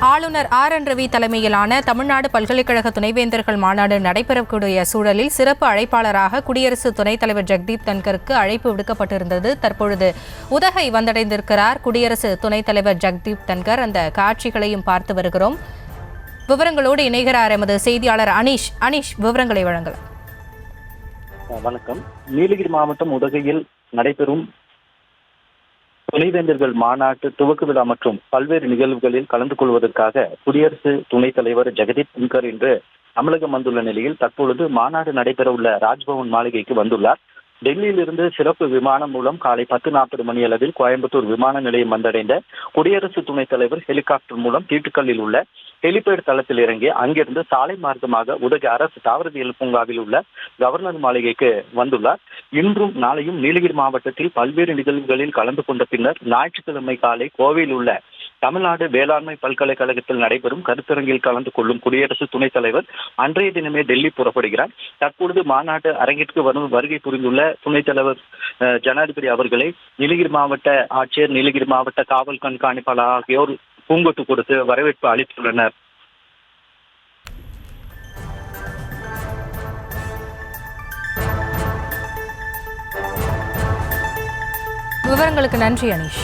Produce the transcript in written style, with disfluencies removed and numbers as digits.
ஆளுநர் RN ரவி தலைமையிலான தமிழ்நாடு பல்கலைக்கழக துணைவேந்தர்கள் மாநாடு நடைபெறக்கூடிய சூழலில் சிறப்பு அழைப்பாளராக குடியரசு துணைத் தலைவர் ஜெகதீப் தன்கருக்கு அழைப்பு விடுக்கப்பட்டிருந்தது. தற்பொழுது உதகை வந்தடைந்திருக்கிறார் குடியரசு துணைத் தலைவர் ஜெகதீப் தன்கர். அந்த காட்சிகளையும் பார்த்து வருகிறோம். விவரங்களோடு இணைகிறார் எமது செய்தியாளர் அனீஷ் விவரங்களை வழங்கலாம். வணக்கம். நீலகிரி மாவட்டம் உதகையில் நடைபெறும் துணைவேந்தர்கள் மாநாட்டு துவக்க விழா மற்றும் பல்வேறு நிகழ்வுகளில் கலந்து கொள்வதற்காக குடியரசு துணைத் தலைவர் ஜெகதீப் தன்கர் இன்று தமிழகம் வந்துள்ள நிலையில் தற்பொழுது மாநாடு நடைபெறவுள்ள ராஜ்பவன் மாளிகைக்கு வந்துள்ளார். டெல்லியிலிருந்து சிறப்பு விமானம் மூலம் காலை 10:40 மணியளவில் கோயம்புத்தூர் விமான நிலையம் வந்தடைந்த குடியரசு துணைத் தலைவர் ஹெலிகாப்டர் மூலம் தீட்டுக்கல்லில் உள்ள ஹெலிபேட் தளத்தில் இறங்கி அங்கிருந்து சாலை மார்க்கமாக உதகை அரசு தாவரவியல் பூங்காவில் உள்ள கவர்னர் மாளிகைக்கு வந்துள்ளார். இன்றும் நாளையும் நீலகிரி மாவட்டத்தில் பல்வேறு நிகழ்வுகளில் கலந்து கொண்ட பின்னர் ஞாயிற்றுக்கிழமை காலை கோவையில் உள்ள தமிழ்நாடு வேளாண்மை பல்கலைக்கழகத்தில் நடைபெறும் கருத்தரங்கில் கலந்து கொள்ளும் குடியரசு துணைத் தலைவர் அன்றைய தினமே டெல்லி புறப்படுகிறார். தற்பொழுது மாநாட்டு அரங்கிற்கு வருகை புரிந்துள்ள துணைத் தலைவர் ஜனாதிபதி அவர்களை நீலகிரி மாவட்ட ஆட்சியர், நீலகிரி மாவட்ட காவல் கண்காணிப்பாளர் ஆகியோர் பூங்கொட்டு கொடுத்து வரவேற்பு அளித்துள்ளனர். விவரங்களுக்கு நன்றி அனீஷ்.